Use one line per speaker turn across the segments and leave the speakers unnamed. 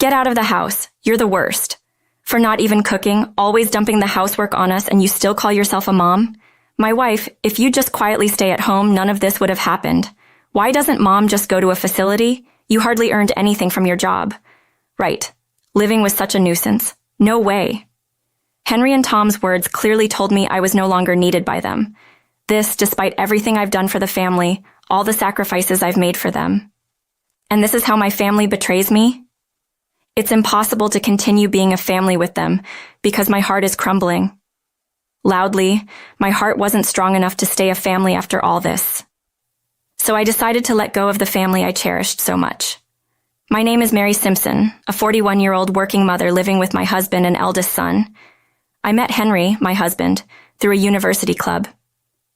Get out of the house. You're the worst. For not even cooking, always dumping the housework on us, and you still call yourself a mom? My wife, if you just quietly stay at home, none of this would have happened. Why doesn't mom just go to a facility? You hardly earned anything from your job. Right. Living was such a nuisance. No way. Henry and Tom's words clearly told me I was no longer needed by them. This, despite everything I've done for the family, all the sacrifices I've made for them. And this is how my family betrays me? It's impossible to continue being a family with them because my heart is crumbling. Loudly, my heart wasn't strong enough to stay a family after all this. So I decided to let go of the family I cherished so much. My name is Mary Simpson, a 41-year-old working mother living with my husband and eldest son. I met Henry, my husband, through a university club.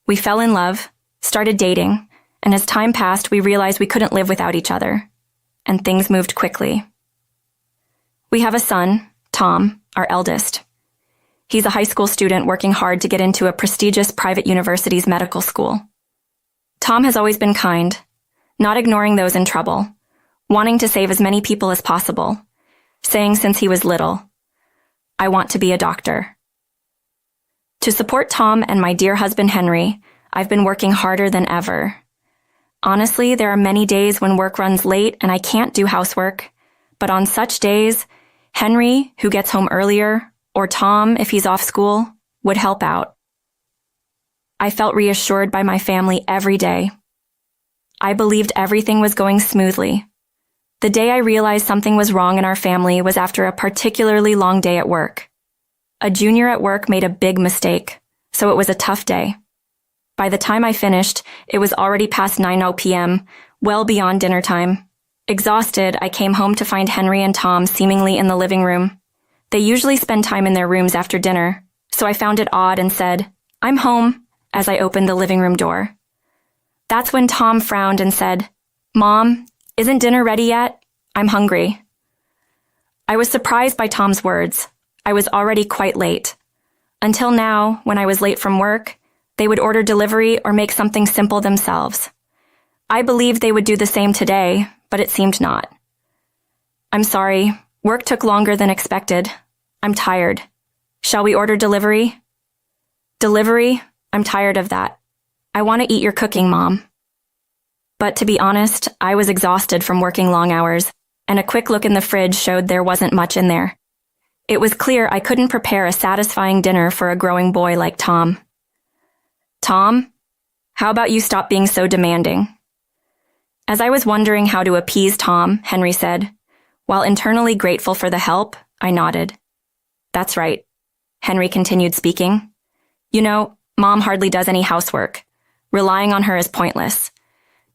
We fell in love, started dating, and as time passed, we realized we couldn't live without each other. And things moved quickly. We have a son, Tom, our eldest. He's a high school student working hard to get into a prestigious private university's medical school. Tom has always been kind, not ignoring those in trouble, wanting to save as many people as possible, saying since he was little, "I want to be a doctor." To support Tom and my dear husband Henry, I've been working harder than ever. Honestly, there are many days when work runs late and I can't do housework, but on such days, Henry, who gets home earlier, or Tom, if he's off school, would help out. I felt reassured by my family every day. I believed everything was going smoothly. The day I realized something was wrong in our family was after a particularly long day at work. A junior at work made a big mistake, so it was a tough day. By the time I finished, it was already past 9 p.m., well beyond dinner time. Exhausted, I came home to find Henry and Tom seemingly in the living room. They usually spend time in their rooms after dinner, so I found it odd and said, "I'm home," as I opened the living room door. That's when Tom frowned and said, "Mom, isn't dinner ready yet? I'm hungry." I was surprised by Tom's words. I was already quite late. Until now, when I was late from work, they would order delivery or make something simple themselves. I believed they would do the same today, but it seemed not. "I'm sorry. Work took longer than expected. I'm tired. Shall we order delivery?" "Delivery? I'm tired of that. I want to eat your cooking, Mom." But to be honest, I was exhausted from working long hours, and a quick look in the fridge showed there wasn't much in there. It was clear I couldn't prepare a satisfying dinner for a growing boy like Tom. "Tom, how about you stop being so demanding?" As I was wondering how to appease Tom, Henry said, while internally grateful for the help, I nodded. "That's right." Henry continued speaking. "You know, Mom hardly does any housework. Relying on her is pointless.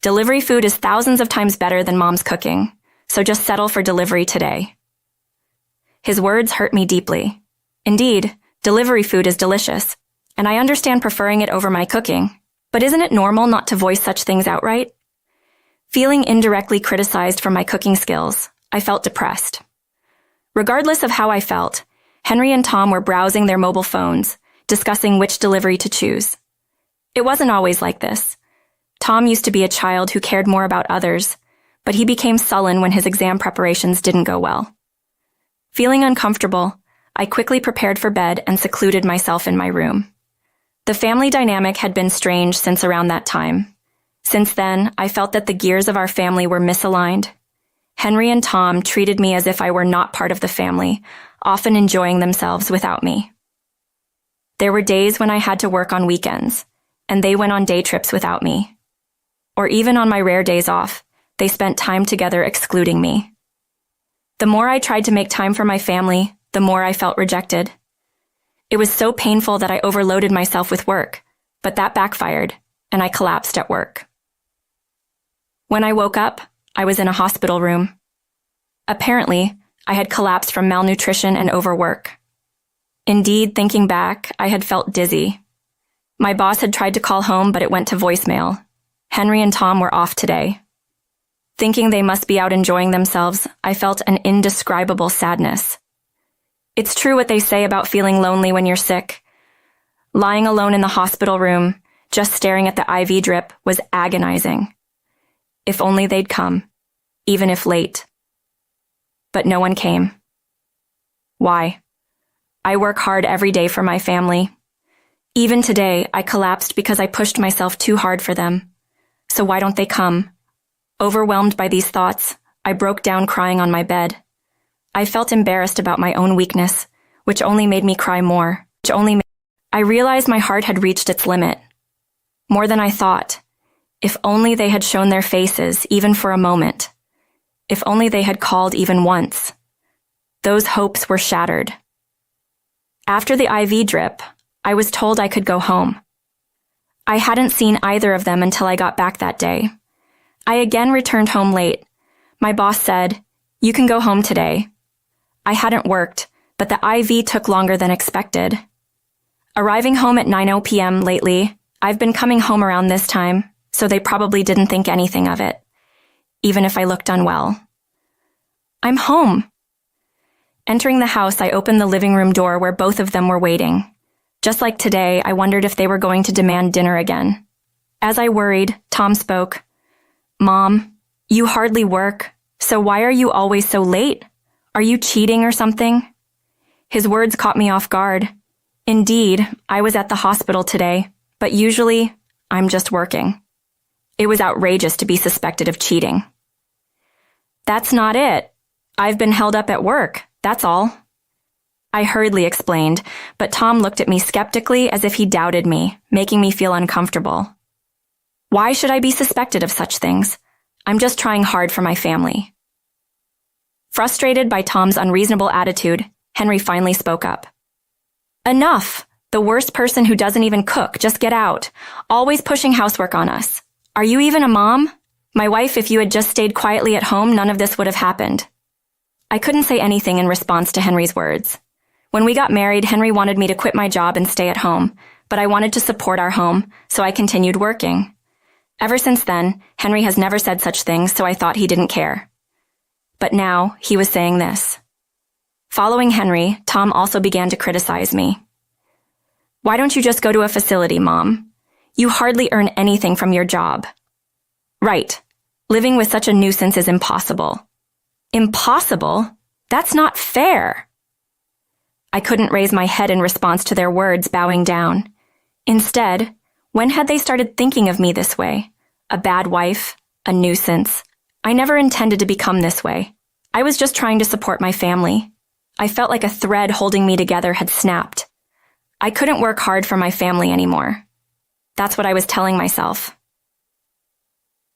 Delivery food is thousands of times better than Mom's cooking, so just settle for delivery today." His words hurt me deeply. Indeed, delivery food is delicious, and I understand preferring it over my cooking, but isn't it normal not to voice such things outright? Feeling indirectly criticized for my cooking skills, I felt depressed. Regardless of how I felt, Henry and Tom were browsing their mobile phones, discussing which delivery to choose. It wasn't always like this. Tom used to be a child who cared more about others, but he became sullen when his exam preparations didn't go well. Feeling uncomfortable, I quickly prepared for bed and secluded myself in my room. The family dynamic had been strange since around that time. Since then, I felt that the gears of our family were misaligned. Henry and Tom treated me as if I were not part of the family, often enjoying themselves without me. There were days when I had to work on weekends, and they went on day trips without me. Or even on my rare days off, they spent time together excluding me. The more I tried to make time for my family, the more I felt rejected. It was so painful that I overloaded myself with work, but that backfired, and I collapsed at work. When I woke up, I was in a hospital room. Apparently, I had collapsed from malnutrition and overwork. Indeed, thinking back, I had felt dizzy. My boss had tried to call home, but it went to voicemail. Henry and Tom were off today. Thinking they must be out enjoying themselves, I felt an indescribable sadness. It's true what they say about feeling lonely when you're sick. Lying alone in the hospital room, just staring at the IV drip, was agonizing. If only they'd come, even if late. but no one came. Why? I work hard every day for my family. Even today, I collapsed because I pushed myself too hard for them. So why don't they come? Overwhelmed by these thoughts, I broke down crying on my bed. I felt embarrassed about my own weakness, which only made me cry more. I realized my heart had reached its limit. More than I thought. If only they had shown their faces, even for a moment. If only they had called even once. Those hopes were shattered. After the IV drip, I was told I could go home. I hadn't seen either of them until I got back that day. I again returned home late. My boss said, "You can go home today." I hadn't worked, but the IV took longer than expected. Arriving home at 9 p.m. lately, I've been coming home around this time, so they probably didn't think anything of it, even if I looked unwell. I'm home. Entering the house, I opened the living room door where both of them were waiting. Just like today, I wondered if they were going to demand dinner again. As I worried, Tom spoke. "Mom, you hardly work, so why are you always so late? Are you cheating or something?" His words caught me off guard. Indeed, I was at the hospital today, but usually, I'm just working. It was outrageous to be suspected of cheating. "That's not it. I've been held up at work, that's all." I hurriedly explained, but Tom looked at me skeptically as if he doubted me, making me feel uncomfortable. Why should I be suspected of such things? I'm just trying hard for my family. Frustrated by Tom's unreasonable attitude, Henry finally spoke up. "Enough! The worst person who doesn't even cook, just get out. Always pushing housework on us. Are you even a mom? My wife, if you had just stayed quietly at home, none of this would have happened." I couldn't say anything in response to Henry's words. When we got married, Henry wanted me to quit my job and stay at home, but I wanted to support our home, so I continued working. Ever since then, Henry has never said such things, so I thought he didn't care. But now, he was saying this. Following Henry, Tom also began to criticize me. "Why don't you just go to a facility, Mom? You hardly earn anything from your job." "Right. Living with such a nuisance is impossible." "Impossible? That's not fair." I couldn't raise my head in response to their words, bowing down. Instead, when had they started thinking of me this way? A bad wife? A nuisance? I never intended to become this way. I was just trying to support my family. I felt like a thread holding me together had snapped. I couldn't work hard for my family anymore. That's what I was telling myself.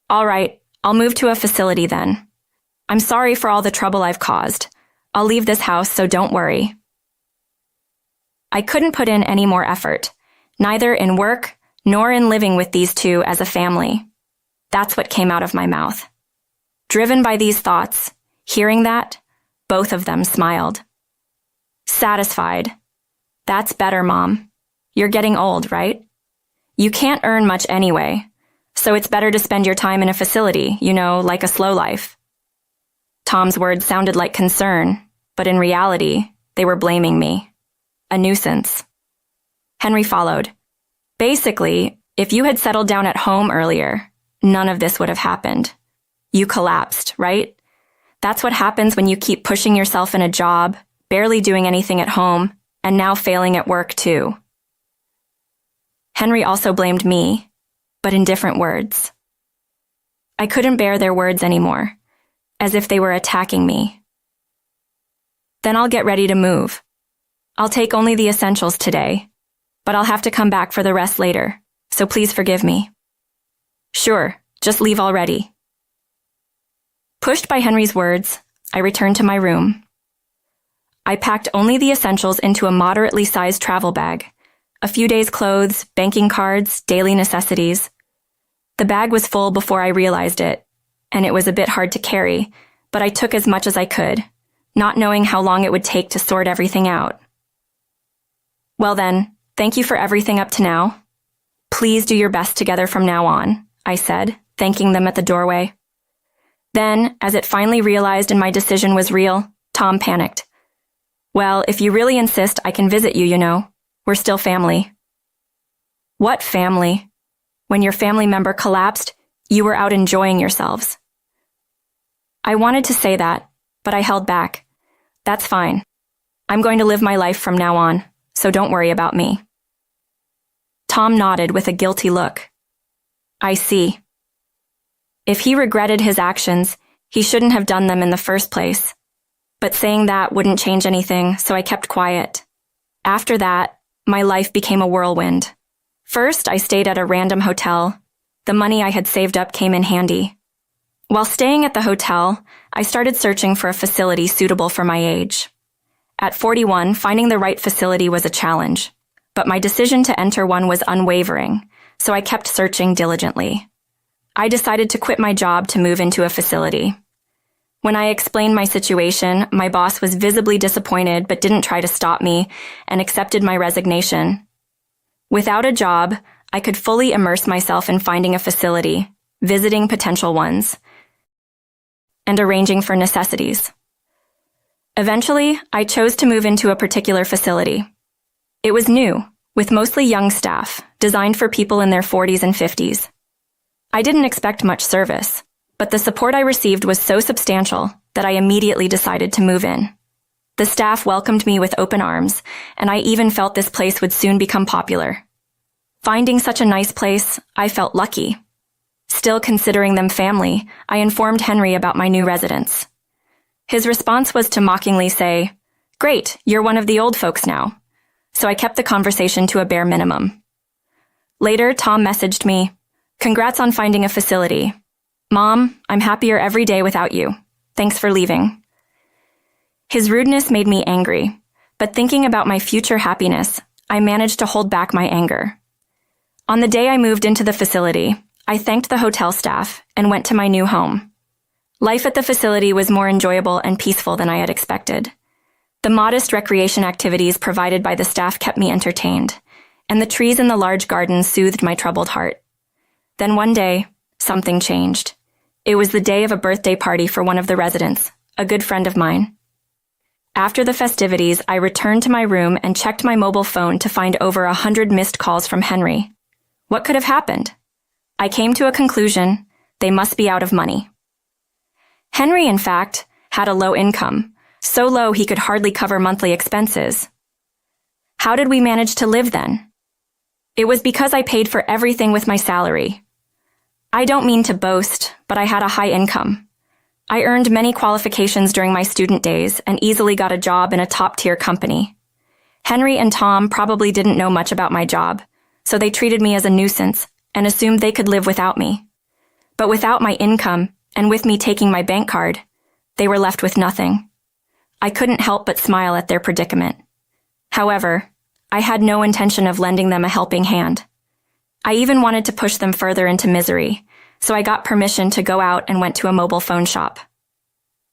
"All right, I'll move to a facility then. I'm sorry for all the trouble I've caused. I'll leave this house, so don't worry." I couldn't put in any more effort, neither in work nor in living with these two as a family. That's what came out of my mouth. Driven by these thoughts, hearing that, both of them smiled. Satisfied. "That's better, Mom. You're getting old, right? You can't earn much anyway, so it's better to spend your time in a facility, like a slow life." Tom's words sounded like concern, but in reality, they were blaming me. A nuisance. Henry followed. "Basically, if you had settled down at home earlier, none of this would have happened. You collapsed, right? That's what happens when you keep pushing yourself in a job, barely doing anything at home, and now failing at work too." Henry also blamed me, but in different words. I couldn't bear their words anymore, as if they were attacking me. "Then I'll get ready to move. I'll take only the essentials today, but I'll have to come back for the rest later, so please forgive me." "Sure, just leave already." Pushed by Henry's words, I returned to my room. I packed only the essentials into a moderately sized travel bag, a few days' clothes, banking cards, daily necessities. The bag was full before I realized it, and it was a bit hard to carry, but I took as much as I could, not knowing how long it would take to sort everything out. "Well then, thank you for everything up to now. Please do your best together from now on," I said, thanking them at the doorway. Then, as it finally realized and my decision was real, Tom panicked. "Well, if you really insist, I can visit you, We're still family." "What family? When your family member collapsed, you were out enjoying yourselves." I wanted to say that, but I held back. That's fine. I'm going to live my life from now on, so don't worry about me. Tom nodded with a guilty look. I see. If he regretted his actions, he shouldn't have done them in the first place. But saying that wouldn't change anything, so I kept quiet. After that, my life became a whirlwind. First, I stayed at a random hotel. The money I had saved up came in handy. While staying at the hotel, I started searching for a facility suitable for my age. At 41, finding the right facility was a challenge, but my decision to enter one was unwavering, so I kept searching diligently. I decided to quit my job to move into a facility. When I explained my situation, my boss was visibly disappointed but didn't try to stop me and accepted my resignation. Without a job, I could fully immerse myself in finding a facility, visiting potential ones, and arranging for necessities. Eventually, I chose to move into a particular facility. It was new, with mostly young staff, designed for people in their 40s and 50s. I didn't expect much service, but the support I received was so substantial that I immediately decided to move in. The staff welcomed me with open arms, and I even felt this place would soon become popular. Finding such a nice place, I felt lucky. Still considering them family, I informed Henry about my new residence. His response was to mockingly say, "Great, you're one of the old folks now." So I kept the conversation to a bare minimum. Later, Tom messaged me, "Congrats on finding a facility. Mom, I'm happier every day without you. Thanks for leaving." His rudeness made me angry, but thinking about my future happiness, I managed to hold back my anger. On the day I moved into the facility, I thanked the hotel staff and went to my new home. Life at the facility was more enjoyable and peaceful than I had expected. The modest recreation activities provided by the staff kept me entertained, and the trees in the large garden soothed my troubled heart. Then one day, something changed. It was the day of a birthday party for one of the residents, a good friend of mine. After the festivities, I returned to my room and checked my mobile phone to find over 100 missed calls from Henry. What could have happened? I came to a conclusion: they must be out of money. Henry, in fact, had a low income, so low he could hardly cover monthly expenses. How did we manage to live then? It was because I paid for everything with my salary. I don't mean to boast, but I had a high income. I earned many qualifications during my student days and easily got a job in a top-tier company. Henry and Tom probably didn't know much about my job, so they treated me as a nuisance and assumed they could live without me. But without my income, and with me taking my bank card, they were left with nothing. I couldn't help but smile at their predicament. However, I had no intention of lending them a helping hand. I even wanted to push them further into misery, so I got permission to go out and went to a mobile phone shop.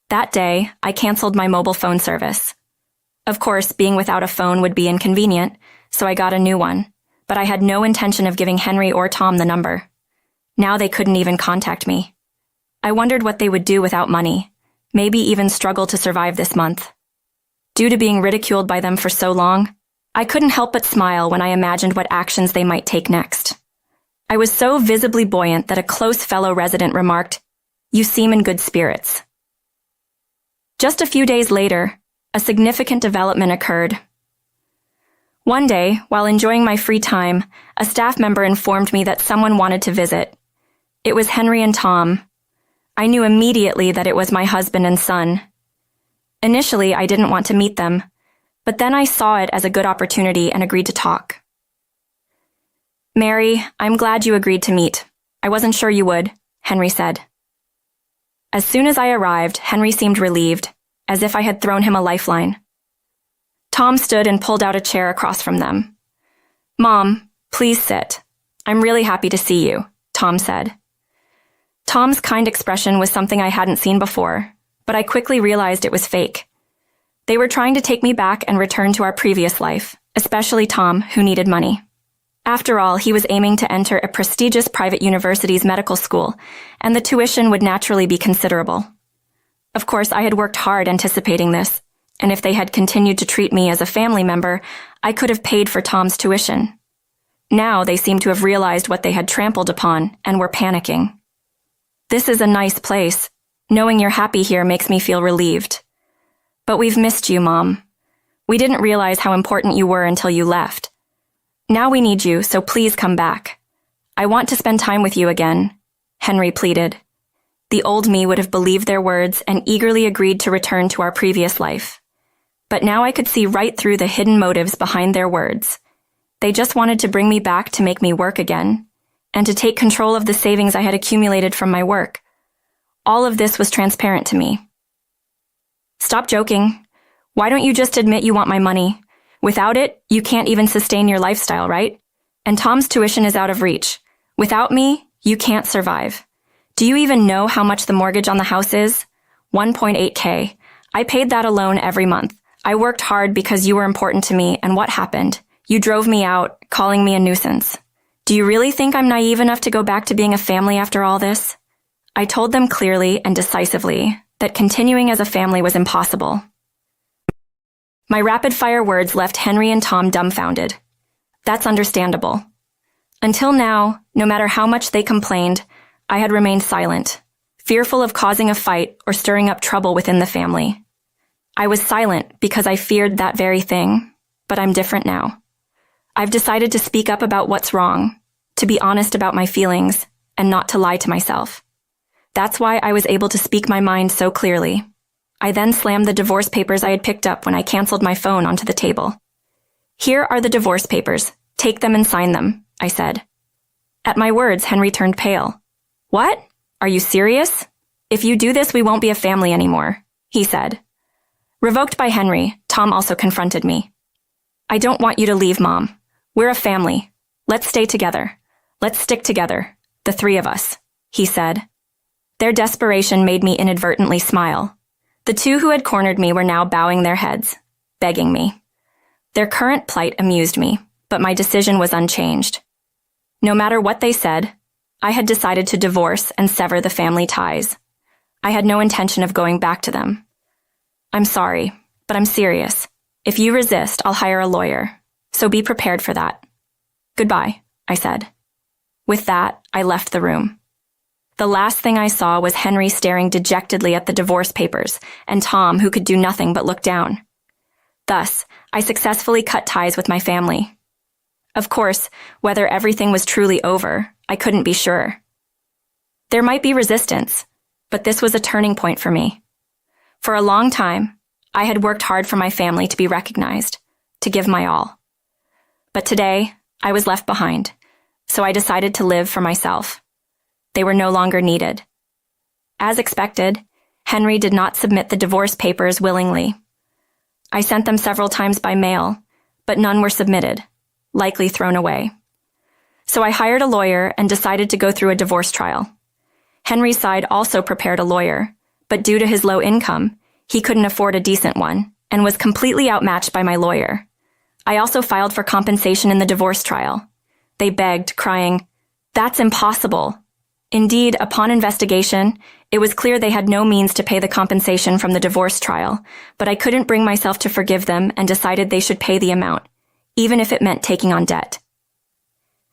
That day, I canceled my mobile phone service. Of course, being without a phone would be inconvenient, so I got a new one, but I had no intention of giving Henry or Tom the number. Now they couldn't even contact me. I wondered what they would do without money, maybe even struggle to survive this month. Due to being ridiculed by them for so long, I couldn't help but smile when I imagined what actions they might take next. I was so visibly buoyant that a close fellow resident remarked, "You seem in good spirits." Just a few days later, a significant development occurred. One day, while enjoying my free time, a staff member informed me that someone wanted to visit. It was Henry and Tom. I knew immediately that it was my husband and son. Initially, I didn't want to meet them, but then I saw it as a good opportunity and agreed to talk. "Mary, I'm glad you agreed to meet. I wasn't sure you would," Henry said. As soon as I arrived, Henry seemed relieved, as if I had thrown him a lifeline. Tom stood and pulled out a chair across from them. "Mom, please sit. I'm really happy to see you," Tom said. Tom's kind expression was something I hadn't seen before, but I quickly realized it was fake. They were trying to take me back and return to our previous life, especially Tom, who needed money. After all, he was aiming to enter a prestigious private university's medical school, and the tuition would naturally be considerable. Of course, I had worked hard anticipating this, and if they had continued to treat me as a family member, I could have paid for Tom's tuition. Now they seemed to have realized what they had trampled upon and were panicking. "This is a nice place. Knowing you're happy here makes me feel relieved. But we've missed you, Mom. We didn't realize how important you were until you left. Now we need you, so please come back. I want to spend time with you again, Henry pleaded. The old me would have believed their words and eagerly agreed to return to our previous life. But now I could see right through the hidden motives behind their words. They just wanted to bring me back to make me work again, and to take control of the savings I had accumulated from my work. All of this was transparent to me. Stop joking. Why don't you just admit you want my money? Without it, you can't even sustain your lifestyle, right? And Tom's tuition is out of reach. Without me, you can't survive. Do you even know how much the mortgage on the house is? 1.8K. I paid that alone every month. I worked hard because you were important to me, and what happened? You drove me out, calling me a nuisance. Do you really think I'm naive enough to go back to being a family after all this? I told them clearly and decisively that continuing as a family was impossible. My rapid-fire words left Henry and Tom dumbfounded. That's understandable. Until now, no matter how much they complained, I had remained silent, fearful of causing a fight or stirring up trouble within the family. I was silent because I feared that very thing, but I'm different now. I've decided to speak up about what's wrong, to be honest about my feelings, and not to lie to myself. That's why I was able to speak my mind so clearly. I then slammed the divorce papers I had picked up when I canceled my phone onto the table. Here are the divorce papers. Take them and sign them, I said. At my words, Henry turned pale. What? Are you serious? If you do this, we won't be a family anymore, he said. Revoked by Henry, Tom also confronted me. I don't want you to leave, Mom. We're a family. Let's stay together. Let's stick together, the three of us, he said. Their desperation made me inadvertently smile. The two who had cornered me were now bowing their heads, begging me. Their current plight amused me, but my decision was unchanged. No matter what they said, I had decided to divorce and sever the family ties. I had no intention of going back to them. I'm sorry, but I'm serious. If you resist, I'll hire a lawyer, so be prepared for that. Goodbye, I said. With that, I left the room. The last thing I saw was Henry staring dejectedly at the divorce papers, and Tom, who could do nothing but look down. Thus, I successfully cut ties with my family. Of course, whether everything was truly over, I couldn't be sure. There might be resistance, but this was a turning point for me. For a long time, I had worked hard for my family to be recognized, to give my all. But today, I was left behind, so I decided to live for myself. They were no longer needed. As expected, Henry did not submit the divorce papers willingly. I sent them several times by mail, but none were submitted, likely thrown away. So I hired a lawyer and decided to go through a divorce trial. Henry's side also prepared a lawyer, but due to his low income, he couldn't afford a decent one and was completely outmatched by my lawyer. I also filed for compensation in the divorce trial. They begged, crying, "That's impossible." Indeed, upon investigation, it was clear they had no means to pay the compensation from the divorce trial, but I couldn't bring myself to forgive them and decided they should pay the amount, even if it meant taking on debt.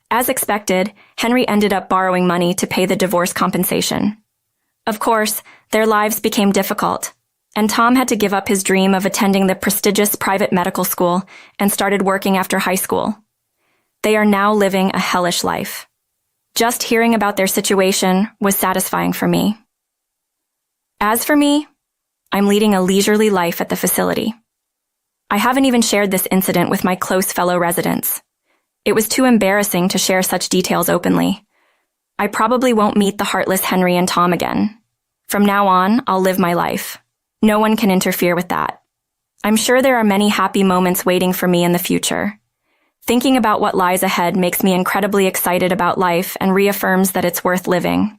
As expected, Henry ended up borrowing money to pay the divorce compensation. Of course, their lives became difficult, and Tom had to give up his dream of attending the prestigious private medical school and started working after high school. They are now living a hellish life. Just hearing about their situation was satisfying for me. As for me, I'm leading a leisurely life at the facility. I haven't even shared this incident with my close fellow residents. It was too embarrassing to share such details openly. I probably won't meet the heartless Henry and Tom again. From now on, I'll live my life. No one can interfere with that. I'm sure there are many happy moments waiting for me in the future. Thinking about what lies ahead makes me incredibly excited about life and reaffirms that it's worth living.